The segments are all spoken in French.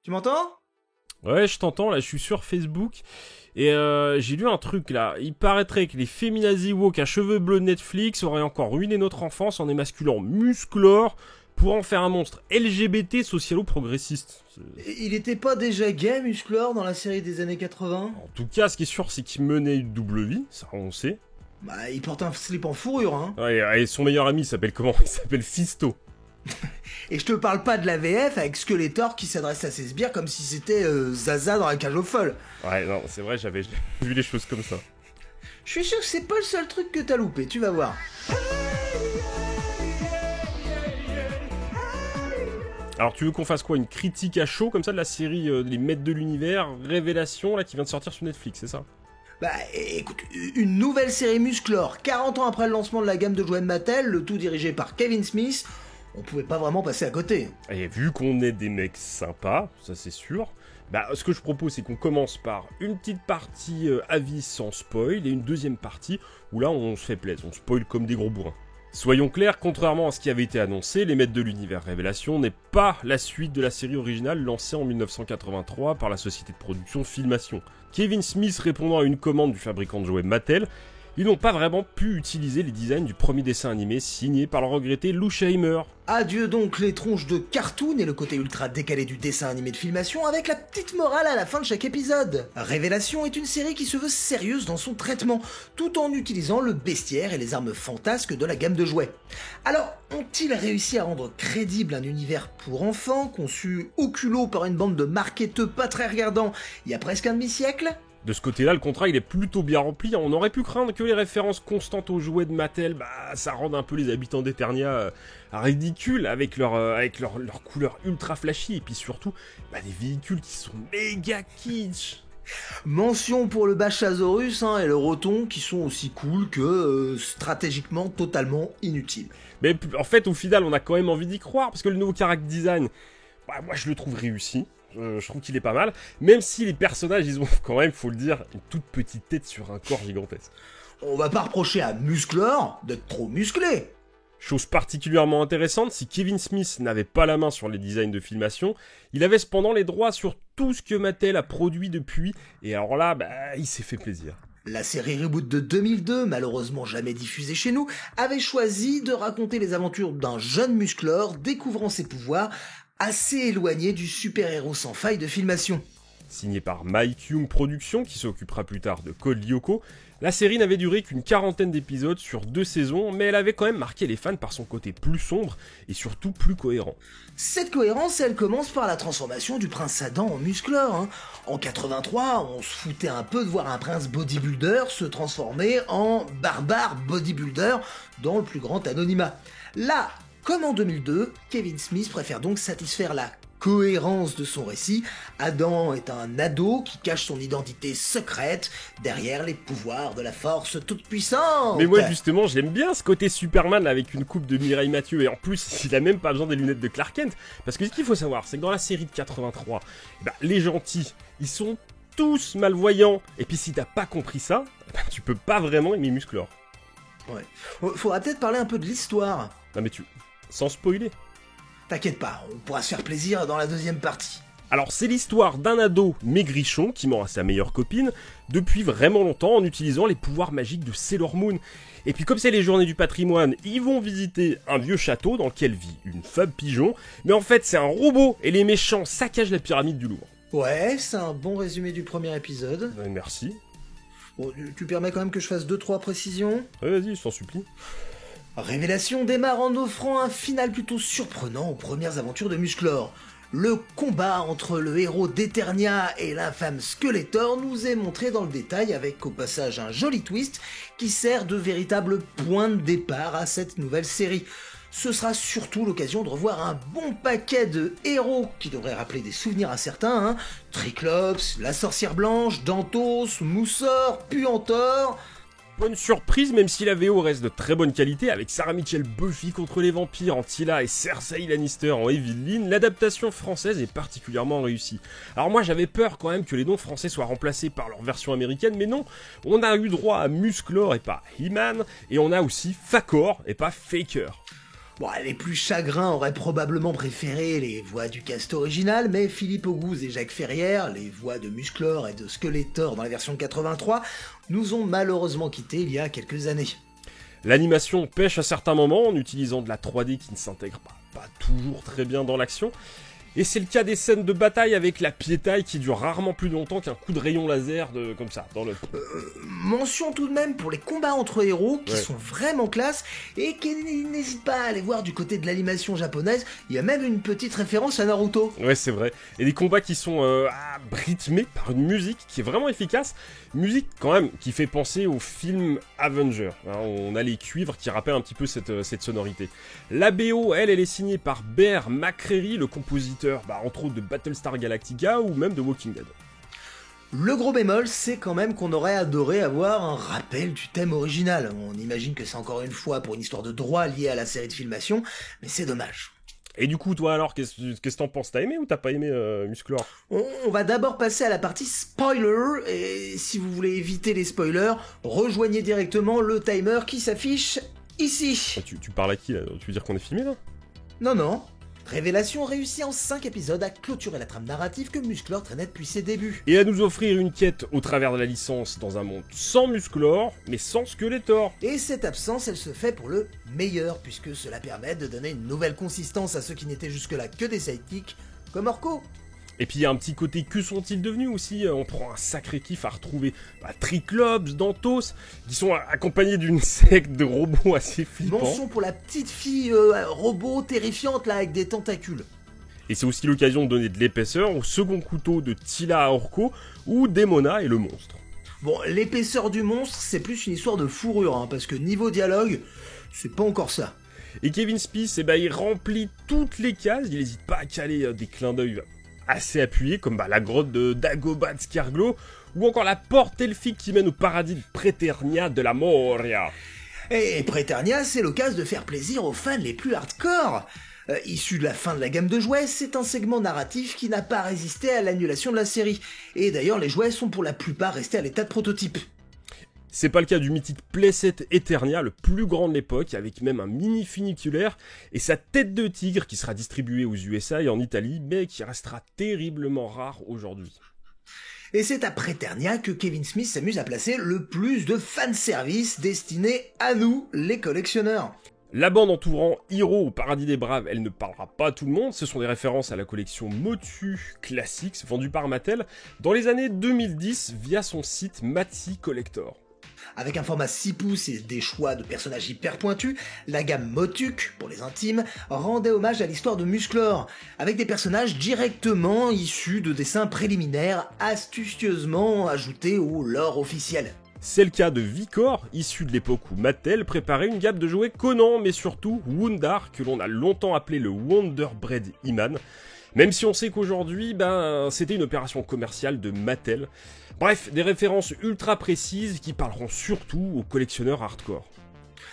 Tu m'entends? Ouais, je t'entends, là, je suis sur Facebook, et j'ai lu un truc, là. Il paraîtrait que les féminazis woke à cheveux bleus de Netflix auraient encore ruiné notre enfance en émasculant Musclor pour en faire un monstre LGBT socialo-progressiste. Il était pas déjà gay, Musclor, dans la série des années 80? En tout cas, ce qui est sûr, c'est qu'il menait une double vie, ça on sait. Bah, il porte un slip en fourrure, hein. Ouais, et son meilleur ami s'appelle comment? Il s'appelle Fisto. Et je te parle pas de la VF avec Skeletor qui s'adresse à ses sbires comme si c'était Zaza dans la cage aux folles. Ouais, non, c'est vrai, j'avais vu les choses comme ça. Je suis sûr que c'est pas le seul truc que t'as loupé, tu vas voir. Alors tu veux qu'on fasse quoi? Une critique à chaud comme ça de la série Les Maîtres de l'Univers, Révélation, là, qui vient de sortir sur Netflix, c'est ça? Bah écoute, une nouvelle série Musclor, 40 ans après le lancement de la gamme de jouets de Mattel, le tout dirigé par Kevin Smith, on pouvait pas vraiment passer à côté. Et vu qu'on est des mecs sympas, ça c'est sûr, bah ce que je propose c'est qu'on commence par une petite partie avis sans spoil et une deuxième partie où là on se fait plaisir, on spoil comme des gros bourrins. Soyons clairs, contrairement à ce qui avait été annoncé, Les Maîtres de l'Univers Révélation n'est pas la suite de la série originale lancée en 1983 par la société de production Filmation. Kevin Smith répondant à une commande du fabricant de jouets Mattel, ils n'ont pas vraiment pu utiliser les designs du premier dessin animé signé par le regretté Lou Scheimer. Adieu donc les tronches de cartoon et le côté ultra décalé du dessin animé de Filmation avec la petite morale à la fin de chaque épisode. Révélation est une série qui se veut sérieuse dans son traitement, tout en utilisant le bestiaire et les armes fantasques de la gamme de jouets. Alors, ont-ils réussi à rendre crédible un univers pour enfants, conçu au culot par une bande de marketeux pas très regardants il y a presque un demi-siècle ? De ce côté-là, le contrat il est plutôt bien rempli. On aurait pu craindre que les références constantes aux jouets de Mattel, ça rende un peu les habitants d'Eternia ridicules avec leur couleurs ultra flashy et puis surtout des véhicules qui sont méga kitsch. Mention pour le Bachasaurus et le Roton qui sont aussi cool que stratégiquement totalement inutiles. Mais en fait, au final, on a quand même envie d'y croire parce que le nouveau character design, moi je le trouve réussi. Je trouve qu'il est pas mal, même si les personnages, ils ont quand même, faut le dire, une toute petite tête sur un corps gigantesque. On va pas reprocher à Musclor d'être trop musclé. Chose particulièrement intéressante, si Kevin Smith n'avait pas la main sur les designs de Filmation, il avait cependant les droits sur tout ce que Mattel a produit depuis, et alors là, il s'est fait plaisir. La série Reboot de 2002, malheureusement jamais diffusée chez nous, avait choisi de raconter les aventures d'un jeune Musclor découvrant ses pouvoirs assez éloigné du super-héros sans faille de Filmation. Signé par Mike Young Productions, qui s'occupera plus tard de Code Lyoko, la série n'avait duré qu'une quarantaine d'épisodes sur 2 saisons, mais elle avait quand même marqué les fans par son côté plus sombre et surtout plus cohérent. Cette cohérence, elle commence par la transformation du prince Adam en Musclor. En 83, on se foutait un peu de voir un prince bodybuilder se transformer en barbare bodybuilder dans le plus grand anonymat. Là, comme en 2002, Kevin Smith préfère donc satisfaire la cohérence de son récit. Adam est un ado qui cache son identité secrète derrière les pouvoirs de la force toute puissante. Mais moi justement, j'aime bien ce côté Superman là, avec une coupe de Mireille Mathieu et en plus, il a même pas besoin des lunettes de Clark Kent. Parce que ce qu'il faut savoir, c'est que dans la série de 83, les gentils, ils sont tous malvoyants. Et puis si t'as pas compris ça, tu peux pas vraiment aimer Musclor. Ouais. Faudra peut-être parler un peu de l'histoire. Non mais sans spoiler. T'inquiète pas, on pourra se faire plaisir dans la deuxième partie. Alors c'est l'histoire d'un ado maigrichon qui ment à sa meilleure copine depuis vraiment longtemps en utilisant les pouvoirs magiques de Sailor Moon. Et puis comme c'est les journées du patrimoine, ils vont visiter un vieux château dans lequel vit une femme pigeon, mais en fait c'est un robot et les méchants saccagent la pyramide du Louvre. Ouais, c'est un bon résumé du premier épisode. Merci. Bon, tu permets quand même que je fasse 2-3 précisions ? Ouais, vas-y, je t'en supplie. Révélation démarre en offrant un final plutôt surprenant aux premières aventures de Musclor. Le combat entre le héros d'Eternia et l'infâme Skeletor nous est montré dans le détail avec au passage un joli twist qui sert de véritable point de départ à cette nouvelle série. Ce sera surtout l'occasion de revoir un bon paquet de héros qui devraient rappeler des souvenirs à certains, Triclops, la sorcière blanche, Dantos, Moussor, Puantor. Bonne surprise, même si la VO reste de très bonne qualité, avec Sarah Mitchell Buffy contre les vampires en Tila et Cersei Lannister en Evelyn, l'adaptation française est particulièrement réussie. Alors moi j'avais peur quand même que les noms français soient remplacés par leur version américaine, mais non, on a eu droit à Musclor et pas He-Man, et on a aussi Fakor et pas Faker. Bon, les plus chagrins auraient probablement préféré les voix du cast original, mais Philippe Auguste et Jacques Ferrière, les voix de Musclor et de Skeletor dans la version 83, nous ont malheureusement quittés il y a quelques années. L'animation pêche à certains moments en utilisant de la 3D qui ne s'intègre pas toujours très bien dans l'action. Et c'est le cas des scènes de bataille avec la piétaille qui dure rarement plus longtemps qu'un coup de rayon laser comme ça, dans le... Mention tout de même pour les combats entre héros qui sont vraiment classe et qui n'hésitent pas à aller voir du côté de l'animation japonaise. Il y a même une petite référence à Naruto. Ouais, c'est vrai. Et des combats qui sont rythmés par une musique qui est vraiment efficace. Musique quand même qui fait penser au film Avenger. Hein, on a les cuivres qui rappellent un petit peu cette sonorité. La BO, elle est signée par Bear McCreary, le compositeur entre autres de Battlestar Galactica ou même de Walking Dead. Le gros bémol, c'est quand même qu'on aurait adoré avoir un rappel du thème original. On imagine que c'est encore une fois pour une histoire de droit liée à la série de filmation, mais c'est dommage. Et du coup, toi alors, qu'est-ce que t'en penses? T'as aimé ou t'as pas aimé Musclor? On va d'abord passer à la partie spoiler, et si vous voulez éviter les spoilers, rejoignez directement le timer qui s'affiche ici. Tu parles à qui là? Tu veux dire qu'on est filmé là? Non. Révélation réussie en 5 épisodes à clôturer la trame narrative que Musclor traînait depuis ses débuts. Et à nous offrir une quête au travers de la licence dans un monde sans Musclor, mais sans Skeletor. Et cette absence, elle se fait pour le meilleur, puisque cela permet de donner une nouvelle consistance à ceux qui n'étaient jusque-là que des sidekicks, comme Orko. Et puis il y a un petit côté que sont-ils devenus aussi, on prend un sacré kiff à retrouver Triclops, Dantos, qui sont accompagnés d'une secte de robots assez flippants. Mention pour la petite fille robot terrifiante là avec des tentacules. Et c'est aussi l'occasion de donner de l'épaisseur au second couteau de Tila à Orko, ou Demona et le monstre. Bon, l'épaisseur du monstre, c'est plus une histoire de fourrure, parce que niveau dialogue, c'est pas encore ça. Et Kevin Smith, il remplit toutes les cases, il n'hésite pas à caler des clins d'œil assez appuyés, comme la grotte de Dagobah Scarglo, ou encore la porte elfique qui mène au paradis de Preternia de la Moria. Et Preternia, c'est l'occasion de faire plaisir aux fans les plus hardcore. Issu de la fin de la gamme de jouets, c'est un segment narratif qui n'a pas résisté à l'annulation de la série. Et d'ailleurs, les jouets sont pour la plupart restés à l'état de prototype. C'est pas le cas du mythique Playset Eternia, le plus grand de l'époque, avec même un mini funiculaire, et sa tête de tigre qui sera distribuée aux USA et en Italie, mais qui restera terriblement rare aujourd'hui. Et c'est à Preternia que Kevin Smith s'amuse à placer le plus de fanservice destiné à nous, les collectionneurs. La bande entourant Hiro au paradis des braves, elle ne parlera pas à tout le monde, ce sont des références à la collection Motu Classics, vendue par Mattel, dans les années 2010 via son site Matty Collector. Avec un format 6 pouces et des choix de personnages hyper pointus, la gamme Motuc, pour les intimes, rendait hommage à l'histoire de Musclor, avec des personnages directement issus de dessins préliminaires astucieusement ajoutés au lore officiel. C'est le cas de Vicor, issu de l'époque où Mattel préparait une gamme de jouets Conan, mais surtout Wundar, que l'on a longtemps appelé le Wonder Bread He-Man, même si on sait qu'aujourd'hui, c'était une opération commerciale de Mattel. Bref, des références ultra précises qui parleront surtout aux collectionneurs hardcore.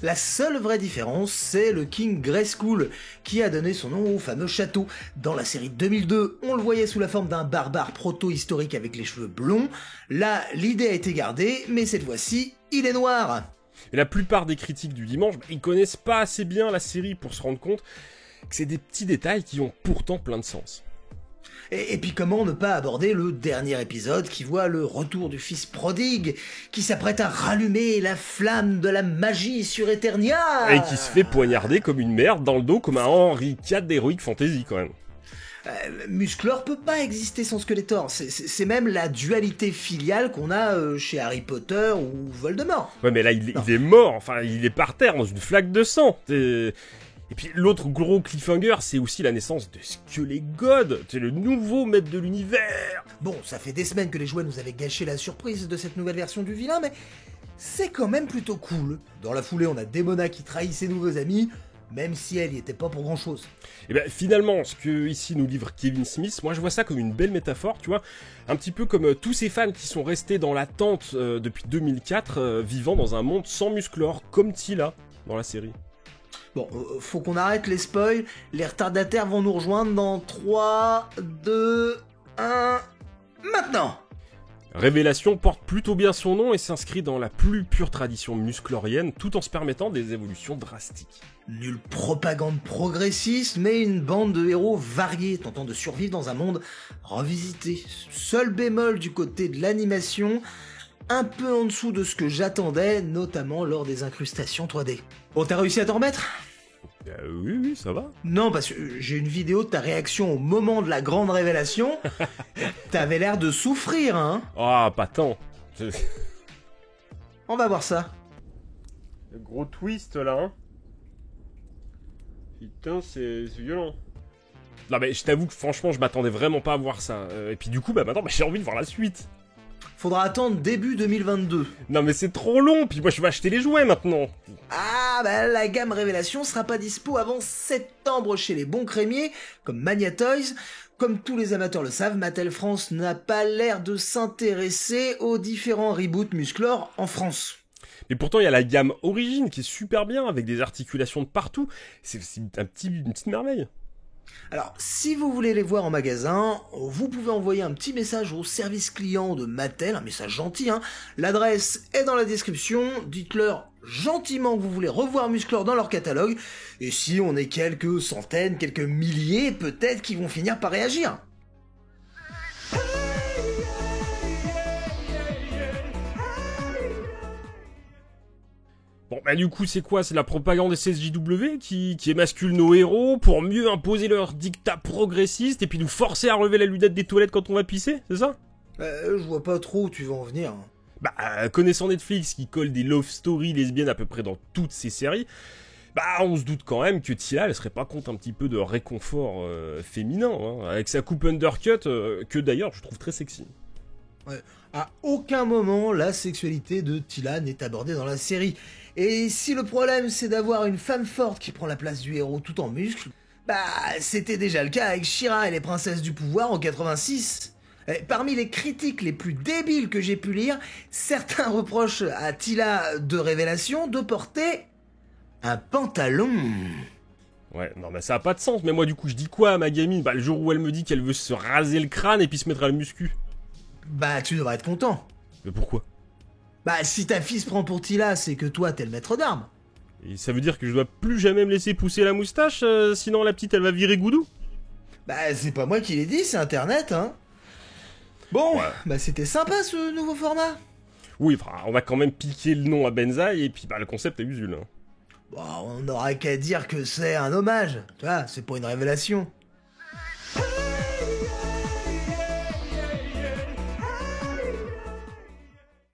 La seule vraie différence, c'est le King Grayskull, qui a donné son nom au fameux château. Dans la série 2002, on le voyait sous la forme d'un barbare proto-historique avec les cheveux blonds. Là, l'idée a été gardée, mais cette fois-ci, il est noir. Et la plupart des critiques du dimanche, ils connaissent pas assez bien la série pour se rendre compte que c'est des petits détails qui ont pourtant plein de sens. Et puis comment ne pas aborder le dernier épisode qui voit le retour du fils prodigue, qui s'apprête à rallumer la flamme de la magie sur Eternia. Et qui se fait poignarder comme une merde dans le dos comme un Henri IV d'Heroic Fantasy quand même. Musclor peut pas exister sans Skeletor, c'est même la dualité filiale qu'on a chez Harry Potter ou Voldemort. Ouais mais là il est mort, il est par terre dans une flaque de sang. Et puis l'autre gros cliffhanger, c'est aussi la naissance de Skelegod, c'est le nouveau maître de l'univers. Bon, ça fait des semaines que les jouets nous avaient gâché la surprise de cette nouvelle version du vilain, mais c'est quand même plutôt cool. Dans la foulée, on a Demona qui trahit ses nouveaux amis, même si elle y était pas pour grand chose. Et finalement, ce que ici nous livre Kevin Smith, moi je vois ça comme une belle métaphore, tu vois, un petit peu comme tous ces fans qui sont restés dans l'attente depuis 2004, vivant dans un monde sans Musclor, comme Tila dans la série. Bon, faut qu'on arrête les spoils, les retardataires vont nous rejoindre dans 3, 2, 1... Maintenant. Révélation porte plutôt bien son nom et s'inscrit dans la plus pure tradition musclorienne tout en se permettant des évolutions drastiques. Nulle propagande progressiste, mais une bande de héros variés tentant de survivre dans un monde revisité. Seul bémol du côté de l'animation, un peu en dessous de ce que j'attendais, notamment lors des incrustations 3D. Bon, t'as réussi à t'en remettre ? Oui, ça va. Non, parce que j'ai une vidéo de ta réaction au moment de la grande révélation. T'avais l'air de souffrir, hein ? Ah, pas tant. On va voir ça. Le gros twist là, hein. Putain, c'est violent. Non mais je t'avoue que franchement je m'attendais vraiment pas à voir ça. Et puis du coup maintenant j'ai envie de voir la suite. Faudra attendre début 2022. Non mais c'est trop long, puis moi je vais acheter les jouets maintenant. Ah bah la gamme Révélation sera pas dispo avant septembre chez les bons crémiers, comme Mania Toys. Comme tous les amateurs le savent, Mattel France n'a pas l'air de s'intéresser aux différents reboots Musclor en France. Mais pourtant il y a la gamme Origine qui est super bien, avec des articulations de partout. C'est une petite merveille. Alors, si vous voulez les voir en magasin, vous pouvez envoyer un petit message au service client de Mattel, un message gentil, hein. L'adresse est dans la description, dites-leur gentiment que vous voulez revoir Musclor dans leur catalogue, et si on est quelques centaines, quelques milliers, peut-être qu'ils vont finir par réagir. Bon bah du coup c'est quoi? C'est la propagande SSJW qui émascule nos héros pour mieux imposer leur dictat progressiste et puis nous forcer à relever la lunette des toilettes quand on va pisser, c'est ça? Je vois pas trop où tu veux en venir. Bah connaissant Netflix qui colle des love stories lesbiennes à peu près dans toutes ses séries, bah on se doute quand même que Tila elle serait pas contre un petit peu de réconfort féminin, hein, avec sa coupe undercut que d'ailleurs je trouve très sexy. Ouais. À aucun moment la sexualité de Tila n'est abordée dans la série. Et si le problème c'est d'avoir une femme forte qui prend la place du héros tout en muscles, bah c'était déjà le cas avec She-Ra et les princesses du pouvoir en 86. Et parmi les critiques les plus débiles que j'ai pu lire, certains reprochent à Tila de Révélation de porter un pantalon. Ouais, non mais ça a pas de sens, mais moi du coup je dis quoi à ma gamine? Bah le jour où elle me dit qu'elle veut se raser le crâne et puis se mettre à la muscu. Bah tu devrais être content. Mais pourquoi? Bah si ta fille se prend pour Tila, c'est que toi t'es le maître d'armes. Et ça veut dire que je dois plus jamais me laisser pousser la moustache, sinon la petite elle va virer Goudou? Bah c'est pas moi qui l'ai dit, c'est internet hein. Bon, ouais. Bah c'était sympa ce nouveau format. Oui, enfin, on va quand même piquer le nom à Benzaï et puis bah le concept est usul. Hein. Bon, on n'aura qu'à dire que c'est un hommage, tu vois, c'est pas une révélation.